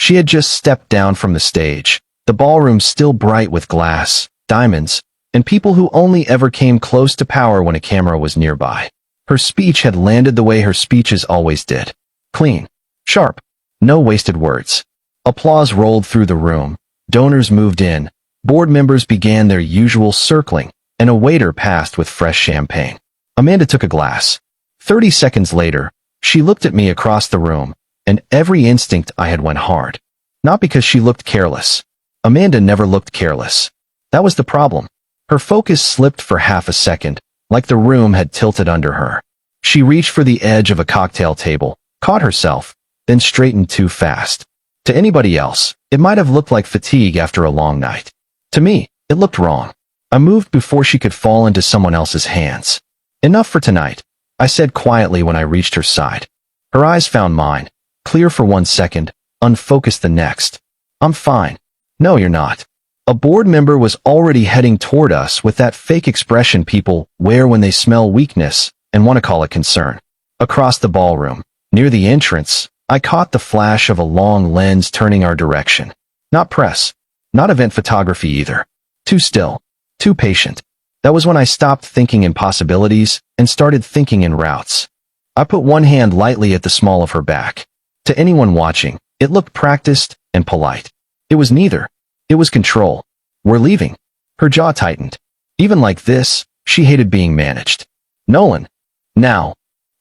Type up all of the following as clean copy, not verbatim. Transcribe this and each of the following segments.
She had just stepped down from the stage, the ballroom still bright with glass, diamonds, and people who only ever came close to power when a camera was nearby. Her speech had landed the way her speeches always did. Clean. Sharp. No wasted words. Applause rolled through the room. Donors moved in. Board members began their usual circling, and a waiter passed with fresh champagne. Amanda took a glass. 30 seconds later, she looked at me across the room, and every instinct I had went hard. Not because she looked careless. Amanda never looked careless. That was the problem. Her focus slipped for half a second, like the room had tilted under her. She reached for the edge of a cocktail table, caught herself, then straightened too fast. To anybody else, it might have looked like fatigue after a long night. To me, it looked wrong. I moved before she could fall into someone else's hands. Enough for tonight, I said quietly when I reached her side. Her eyes found mine, clear for 1 second, unfocused the next. I'm fine. No, you're not. A board member was already heading toward us with that fake expression people wear when they smell weakness and want to call it concern. Across the ballroom, near the entrance, I caught the flash of a long lens turning our direction. Not press. Not event photography either. Too still. Too patient. That was when I stopped thinking in possibilities and started thinking in routes. I put one hand lightly at the small of her back. To anyone watching, it looked practiced and polite. It was neither. It was control. We're leaving. Her jaw tightened. Even like this, she hated being managed. Nolan. Now.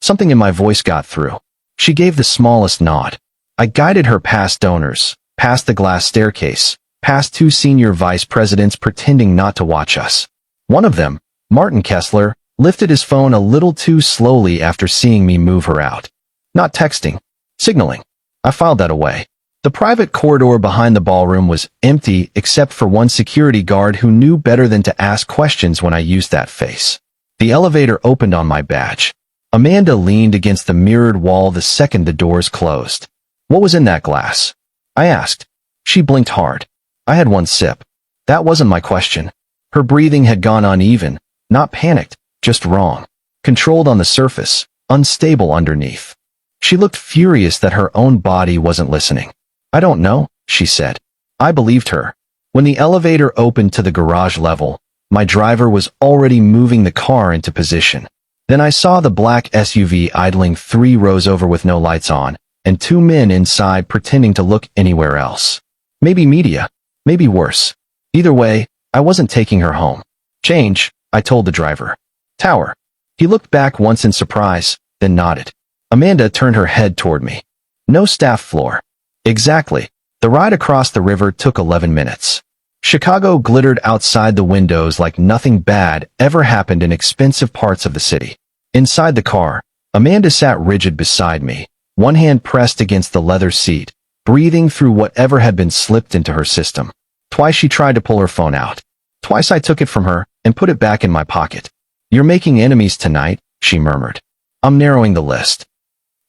Something in my voice got through. She gave the smallest nod. I guided her past donors, past the glass staircase, past 2 senior vice presidents pretending not to watch us. One of them, Martin Kessler, lifted his phone a little too slowly after seeing me move her out. Not texting. Signaling. I filed that away. The private corridor behind the ballroom was empty except for one security guard who knew better than to ask questions when I used that face. The elevator opened on my badge. Amanda leaned against the mirrored wall the second the doors closed. What was in that glass? I asked. She blinked hard. I had one sip. That wasn't my question. Her breathing had gone uneven, not panicked, just wrong. Controlled on the surface, unstable underneath. She looked furious that her own body wasn't listening. I don't know, she said. I believed her. When the elevator opened to the garage level, my driver was already moving the car into position. Then I saw the black SUV idling 3 rows over with no lights on, and 2 men inside pretending to look anywhere else. Maybe media. Maybe worse. Either way, I wasn't taking her home. Change, I told the driver. Tower. He looked back once in surprise, then nodded. Amanda turned her head toward me. No staff floor. Exactly. The ride across the river took 11 minutes. Chicago glittered outside the windows like nothing bad ever happened in expensive parts of the city. Inside the car, Amanda sat rigid beside me, one hand pressed against the leather seat, breathing through whatever had been slipped into her system. Twice she tried to pull her phone out. Twice I took it from her and put it back in my pocket. You're making enemies tonight, she murmured. I'm narrowing the list.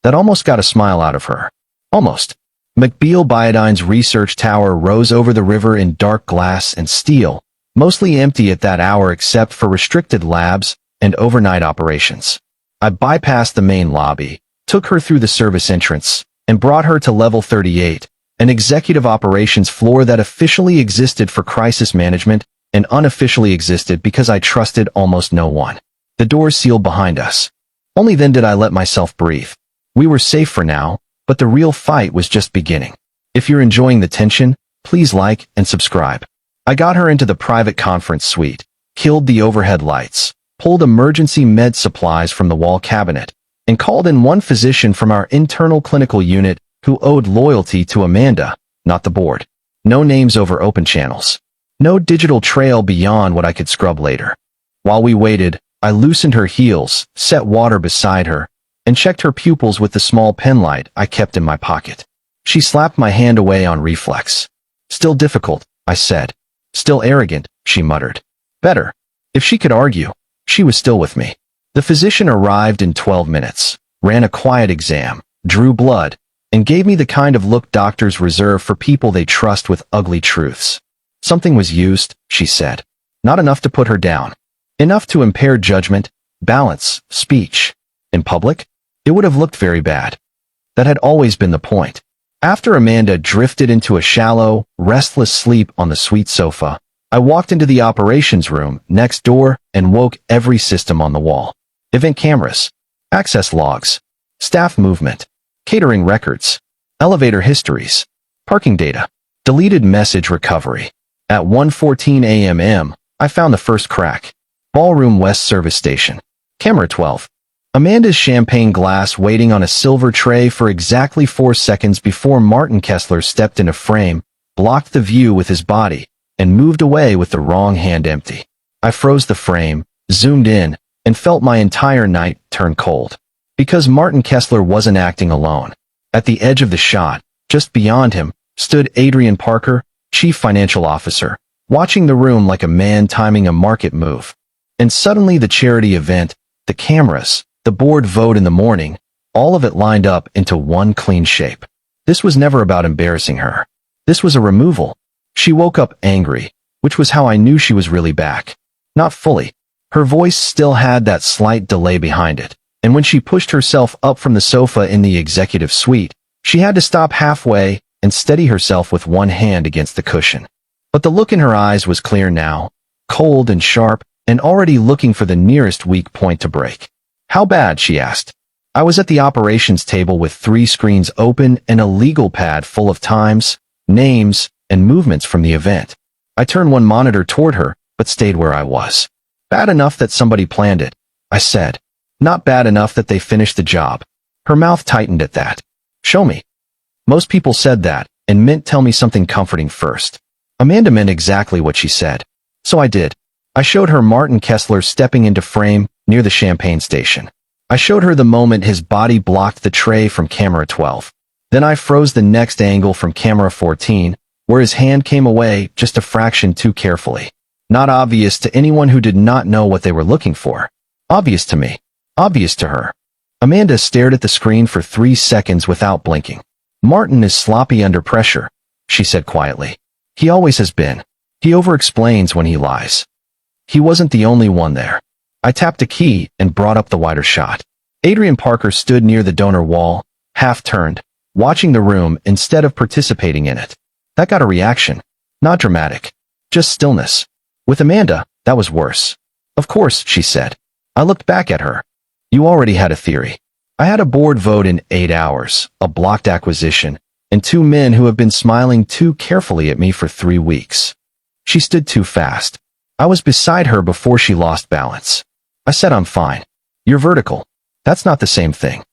That almost got a smile out of her. Almost. McBeal Biodyne's research tower rose over the river in dark glass and steel, mostly empty at that hour except for restricted labs and overnight operations. I bypassed the main lobby, took her through the service entrance, and brought her to level 38, an executive operations floor that officially existed for crisis management and unofficially existed because I trusted almost no one. The doors sealed behind us. Only then did I let myself breathe. We were safe for now, but the real fight was just beginning. If you're enjoying the tension, please like and subscribe. I got her into the private conference suite, killed the overhead lights, pulled emergency med supplies from the wall cabinet, and called in one physician from our internal clinical unit who owed loyalty to Amanda, not the board. No names over open channels. No digital trail beyond what I could scrub later. While we waited, I loosened her heels, set water beside her, and checked her pupils with the small penlight I kept in my pocket. She slapped my hand away on reflex. Still difficult, I said. Still arrogant, she muttered. Better. If she could argue, she was still with me. The physician arrived in 12 minutes, ran a quiet exam, drew blood, and gave me the kind of look doctors reserve for people they trust with ugly truths. Something was used, she said. Not enough to put her down. Enough to impair judgment, balance, speech. In public, it would have looked very bad. That had always been the point. After Amanda drifted into a shallow, restless sleep on the sweet sofa, I walked into the operations room next door and woke every system on the wall. Event cameras, access logs, staff movement, catering records, elevator histories, parking data, deleted message recovery. At 1:14 a.m., I found the first crack. Ballroom West Service Station. Camera 12. Amanda's champagne glass waiting on a silver tray for exactly 4 seconds before Martin Kessler stepped into frame, blocked the view with his body, and moved away with the wrong hand empty. I froze the frame, zoomed in, and felt my entire night turn cold. Because Martin Kessler wasn't acting alone. At the edge of the shot, just beyond him, stood Adrian Parker, Chief Financial Officer, watching the room like a man timing a market move. And suddenly the charity event, the cameras, the board vote in the morning, all of it lined up into one clean shape. This was never about embarrassing her. This was a removal. She woke up angry, which was how I knew she was really back. Not fully. Her voice still had that slight delay behind it, and when she pushed herself up from the sofa in the executive suite, she had to stop halfway and steady herself with one hand against the cushion. But the look in her eyes was clear now, cold and sharp, and already looking for the nearest weak point to break. How bad? She asked. I was at the operations table with 3 screens open and a legal pad full of times, names, and movements from the event. I turned one monitor toward her, but stayed where I was. Bad enough that somebody planned it, I said. Not bad enough that they finished the job. Her mouth tightened at that. Show me. Most people said that, and meant tell me something comforting first. Amanda meant exactly what she said. So I did. I showed her Martin Kessler stepping into frame near the champagne station. I showed her the moment his body blocked the tray from camera 12. Then I froze the next angle from camera 14, where his hand came away just a fraction too carefully. Not obvious to anyone who did not know what they were looking for. Obvious to me. Obvious to her. Amanda stared at the screen for 3 seconds without blinking. Martin is sloppy under pressure, she said quietly. He always has been. He over-explains when he lies. He wasn't the only one there. I tapped a key and brought up the wider shot. Adrian Parker stood near the donor wall, half-turned, watching the room instead of participating in it. That got a reaction. Not dramatic. Just stillness. With Amanda, that was worse. Of course, she said. I looked back at her. You already had a theory. I had a board vote in 8 hours, a blocked acquisition, and 2 men who have been smiling too carefully at me for 3 weeks. She stood too fast. I was beside her before she lost balance. I said I'm fine. You're vertical. That's not the same thing.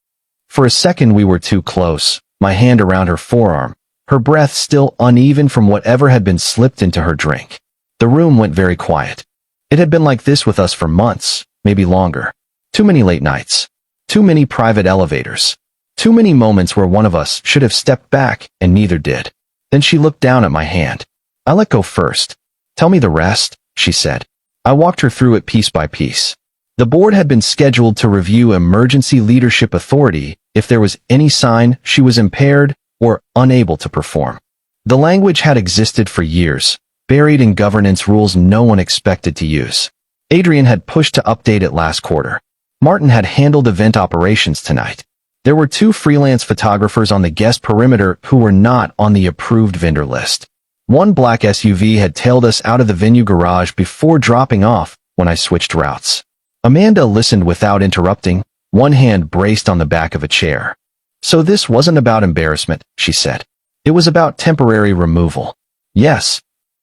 For a second we were too close, my hand around her forearm, her breath still uneven from whatever had been slipped into her drink. The room went very quiet. It had been like this with us for months, maybe longer. Too many late nights. Too many private elevators. Too many moments where one of us should have stepped back and neither did. Then she looked down at my hand. I let go first. Tell me the rest, she said. I walked her through it piece by piece. The board had been scheduled to review emergency leadership authority if there was any sign she was impaired or unable to perform. The language had existed for years, buried in governance rules no one expected to use. Adrian had pushed to update it last quarter. Martin had handled event operations tonight. There were 2 freelance photographers on the guest perimeter who were not on the approved vendor list. One black SUV had tailed us out of the venue garage before dropping off when I switched routes. Amanda listened without interrupting, one hand braced on the back of a chair. So this wasn't about embarrassment, she said. It was about temporary removal. Yes.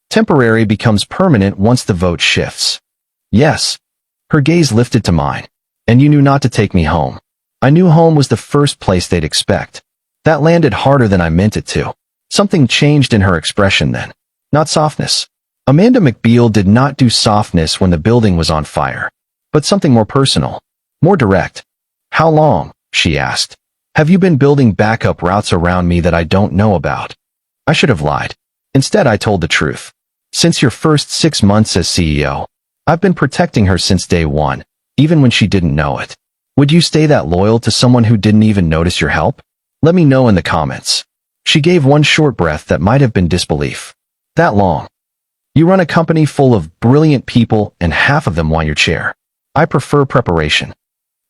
Temporary becomes permanent once the vote shifts. Yes. Her gaze lifted to mine. And you knew not to take me home. I knew home was the first place they'd expect. That landed harder than I meant it to. Something changed in her expression then. Not softness. Amanda McBeal did not do softness when the building was on fire. But something more personal. More direct. How long? She asked. Have you been building backup routes around me that I don't know about? I should have lied. Instead, I told the truth. Since your first 6 months as CEO, I've been protecting her since day one, even when she didn't know it. Would you stay that loyal to someone who didn't even notice your help? Let me know in the comments. She gave one short breath that might have been disbelief. That long. You run a company full of brilliant people and half of them want your chair. I prefer preparation.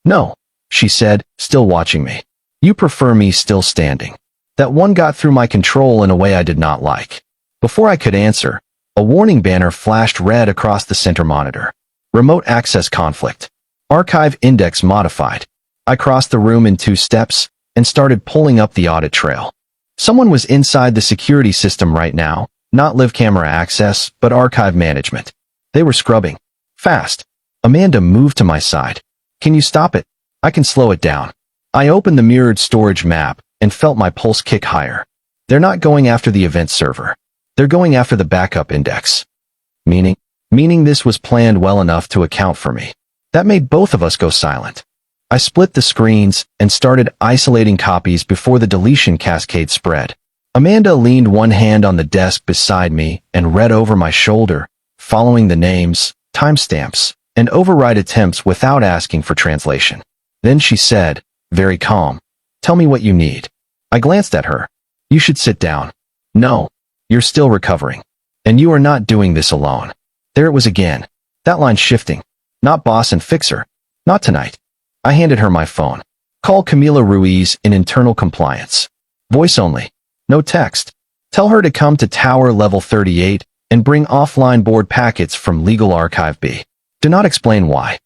No, she said, still watching me. You prefer me still standing. That one got through my control in a way I did not like. Before I could answer, a warning banner flashed red across the center monitor. Remote access conflict. Archive index modified. I crossed the room in 2 steps and started pulling up the audit trail. Someone was inside the security system right now, not live camera access, but archive management. They were scrubbing. Fast. Amanda moved to my side. Can you stop it? I can slow it down. I opened the mirrored storage map and felt my pulse kick higher. They're not going after the event server. They're going after the backup index. Meaning this was planned well enough to account for me. That made both of us go silent. I split the screens and started isolating copies before the deletion cascade spread. Amanda leaned one hand on the desk beside me and read over my shoulder, following the names, timestamps, and override attempts without asking for translation. Then she said, very calm, "Tell me what you need." I glanced at her. "You should sit down." "No. You're still recovering. And you are not doing this alone." There it was again. That line shifting. Not boss and fixer. Not tonight. I handed her my phone. "Call Camila Ruiz in internal compliance. Voice only. No text. Tell her to come to Tower Level 38 and bring offline board packets from Legal Archive B. Do not explain why."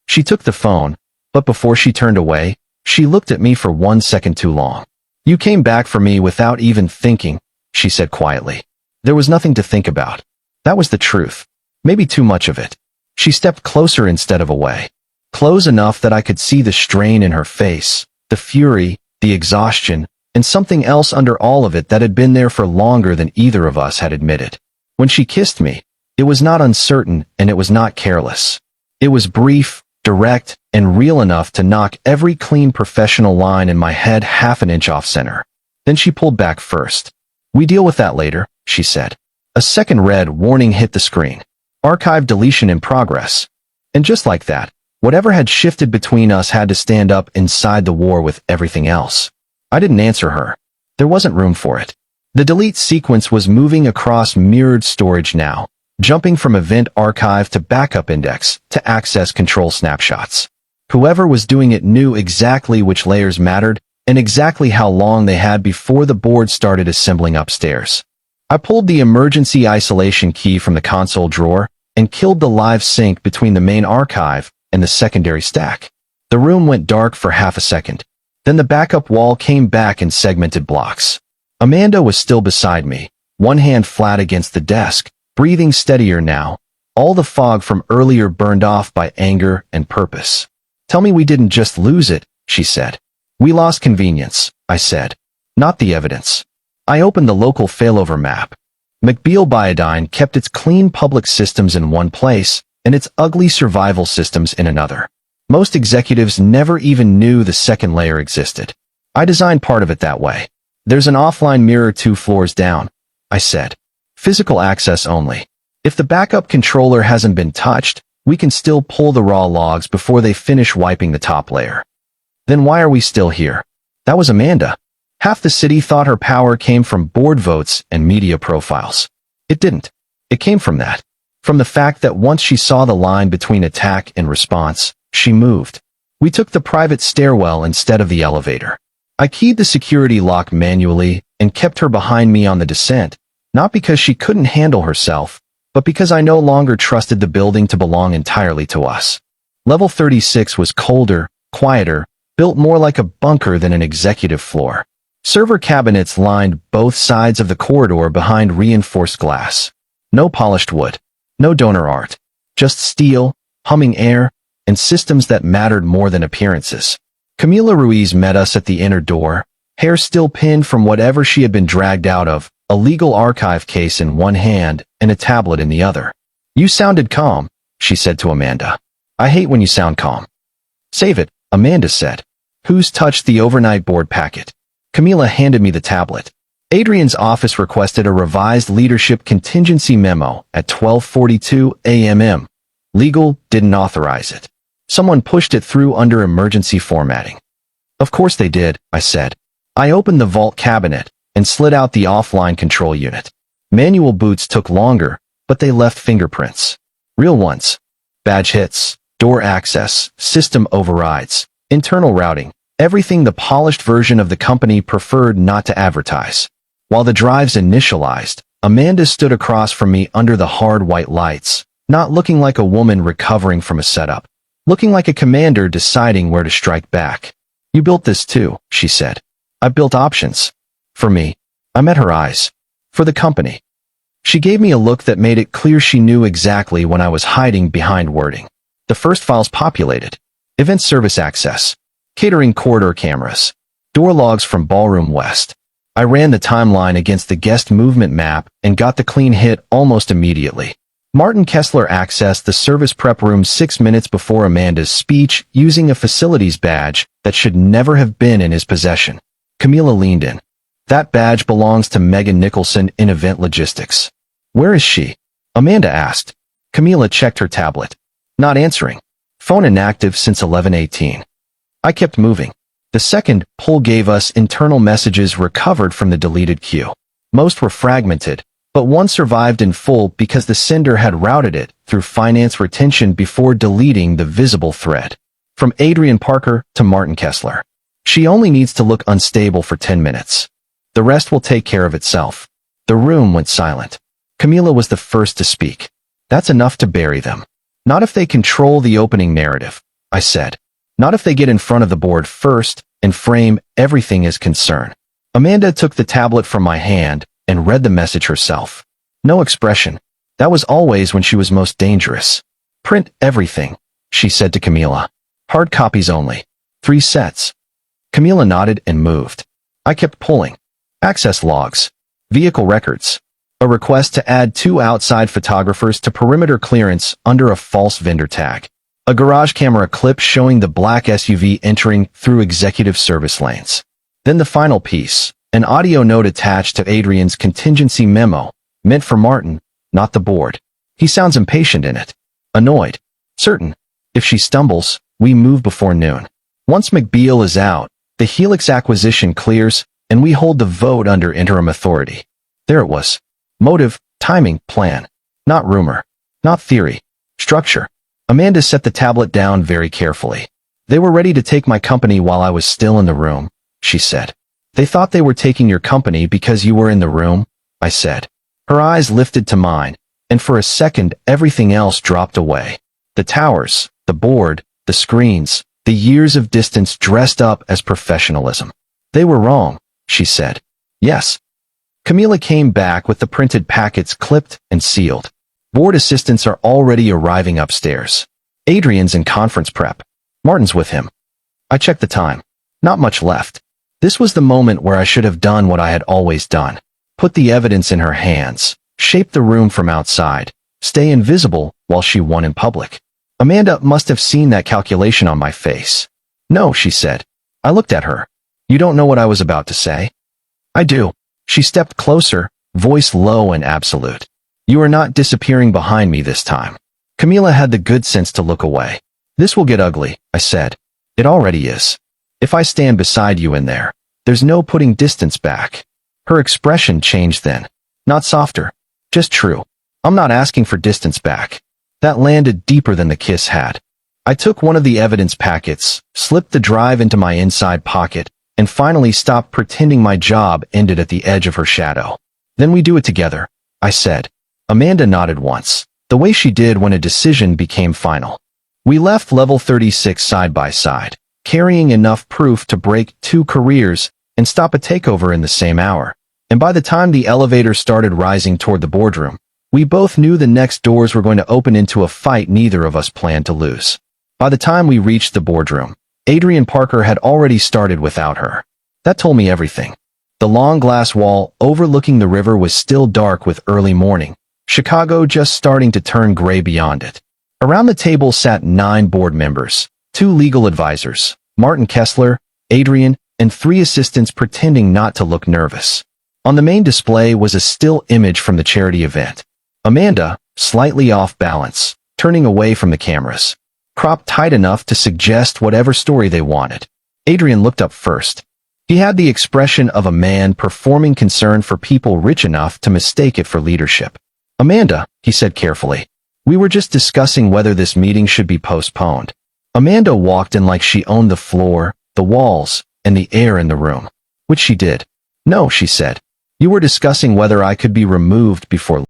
She took the phone, but before she turned away, she looked at me for 1 second too long. "You came back for me without even thinking," she said quietly. There was nothing to think about. That was the truth. Maybe too much of it. She stepped closer instead of away. Close enough that I could see the strain in her face, the fury, the exhaustion, and something else under all of it that had been there for longer than either of us had admitted. When she kissed me, it was not uncertain and it was not careless. It was brief, direct, and real enough to knock every clean professional line in my head half an inch off center. Then she pulled back first. "We deal with that later," she said. A second red warning hit the screen. Archive deletion in progress. And just like that, whatever had shifted between us had to stand up inside the war with everything else. I didn't answer her. There wasn't room for it. The delete sequence was moving across mirrored storage now, jumping from event archive to backup index to access control snapshots. Whoever was doing it knew exactly which layers mattered and exactly how long they had before the board started assembling upstairs. I pulled the emergency isolation key from the console drawer and killed the live sync between the main archive and the secondary stack. The room went dark for half a second. Then the backup wall came back in segmented blocks. Amanda was still beside me, one hand flat against the desk, breathing steadier now, all the fog from earlier burned off by anger and purpose. "Tell me we didn't just lose it," she said. "We lost convenience," I said. "Not the evidence." I opened the local failover map. McBeal Biodine kept its clean public systems in one place and its ugly survival systems in another. Most executives never even knew the second layer existed. I designed part of it that way. "There's an offline mirror 2 floors down," I said. "Physical access only. If the backup controller hasn't been touched, we can still pull the raw logs before they finish wiping the top layer." Then why are we still here? That was Amanda. Half the city thought her power came from board votes and media profiles. It didn't. It came from that. From the fact that once she saw the line between attack and response, she moved. We took the private stairwell instead of the elevator. I keyed the security lock manually and kept her behind me on the descent, not because she couldn't handle herself, but because I no longer trusted the building to belong entirely to us. Level 36 was colder, quieter, built more like a bunker than an executive floor. Server cabinets lined both sides of the corridor behind reinforced glass. No polished wood. No donor art. Just steel, humming air, and systems that mattered more than appearances. Camila Ruiz met us at the inner door, hair still pinned from whatever she had been dragged out of, a legal archive case in one hand and a tablet in the other. "You sounded calm," she said to Amanda. "I hate when you sound calm." "Save it," Amanda said. "Who's touched the overnight board packet?" Camila handed me the tablet. Adrian's office requested a revised leadership contingency memo at 12:42 a.m. Legal didn't authorize it. Someone pushed it through under emergency formatting. "Of course they did," I said. I opened the vault cabinet and slid out the offline control unit. Manual boots took longer, but they left fingerprints. Real ones. Badge hits, door access, system overrides, internal routing, Everything the polished version of the company preferred not to advertise. While the drives initialized, Amanda stood across from me under the hard white lights, not looking like a woman recovering from a setup, looking like a commander deciding where to strike back. "You built this too," she said. "I built options." For me. I met her eyes. For the company. She gave me a look that made it clear she knew exactly when I was hiding behind wording. The first files populated. Event service access. Catering corridor cameras. Door logs from Ballroom West. I ran the timeline against the guest movement map and got the clean hit almost immediately. Martin Kessler accessed the service prep room 6 minutes before Amanda's speech using a facilities badge that should never have been in his possession. Camila leaned in. "That badge belongs to Megan Nicholson in Event Logistics." "Where is she?" Amanda asked. Camila checked her tablet. Not answering. Phone inactive since 11:18. I kept moving. The second pull gave us internal messages recovered from the deleted queue. Most were fragmented, but one survived in full because the sender had routed it through finance retention before deleting the visible thread. From Adrian Parker to Martin Kessler. "She only needs to look unstable for 10 minutes. The rest will take care of itself." The room went silent. Camila was the first to speak. "That's enough to bury them. Not if they control the opening narrative," I said. "Not if they get in front of the board first and frame everything as concern." Amanda took the tablet from my hand and read the message herself. No expression. That was always when she was most dangerous. "Print everything," she said to Camila. "Hard copies only. 3 sets." Camila nodded and moved. I kept pulling. Access logs. Vehicle records. A request to add 2 outside photographers to perimeter clearance under a false vendor tag. A garage camera clip showing the black SUV entering through executive service lanes. Then the final piece, an audio note attached to Adrian's contingency memo, meant for Martin, not the board. He sounds impatient in it. Annoyed. Certain. If she stumbles, we move before noon. Once McBeal is out, the Helix acquisition clears, and we hold the vote under interim authority. There it was. Motive, timing, plan. Not rumor. Not theory. Structure. Amanda set the tablet down very carefully. "They were ready to take my company while I was still in the room," she said. "They thought they were taking your company because you were in the room," I said. Her eyes lifted to mine, and for a second everything else dropped away. The towers, the board, the screens, the years of distance dressed up as professionalism. "They were wrong," she said. "Yes." Camila came back with the printed packets clipped and sealed. Board assistants are already arriving upstairs. Adrian's in conference prep. Martin's with him. I checked the time. Not much left. This was the moment where I should have done what I had always done. Put the evidence in her hands, shape the room from outside, stay invisible while she won in public. Amanda must have seen that calculation on my face. "No," she said. I looked at her. "You don't know what I was about to say?" "I do." She stepped closer, voice low and absolute. "You are not disappearing behind me this time." Camila had the good sense to look away. "This will get ugly," I said. "It already is. If I stand beside you in there, there's no putting distance back." Her expression changed then. Not softer. Just true. "I'm not asking for distance back." That landed deeper than the kiss had. I took one of the evidence packets, slipped the drive into my inside pocket, and finally stopped pretending my job ended at the edge of her shadow. "Then we do it together," I said. Amanda nodded once, the way she did when a decision became final. We left level 36 side by side, carrying enough proof to break 2 careers and stop a takeover in the same hour. And by the time the elevator started rising toward the boardroom, we both knew the next doors were going to open into a fight neither of us planned to lose. By the time we reached the boardroom, Adrian Parker had already started without her. That told me everything. The long glass wall overlooking the river was still dark with early morning, Chicago just starting to turn gray beyond it. Around the table sat 9 board members, 2 legal advisors, Martin Kessler, Adrian, and 3 assistants pretending not to look nervous. On the main display was a still image from the charity event. Amanda, slightly off balance, turning away from the cameras, cropped tight enough to suggest whatever story they wanted. Adrian looked up first. He had the expression of a man performing concern for people rich enough to mistake it for leadership. "Amanda," he said carefully, "we were just discussing whether this meeting should be postponed." Amanda walked in like she owned the floor, the walls, and the air in the room. Which she did. No, she said. You were discussing whether I could be removed before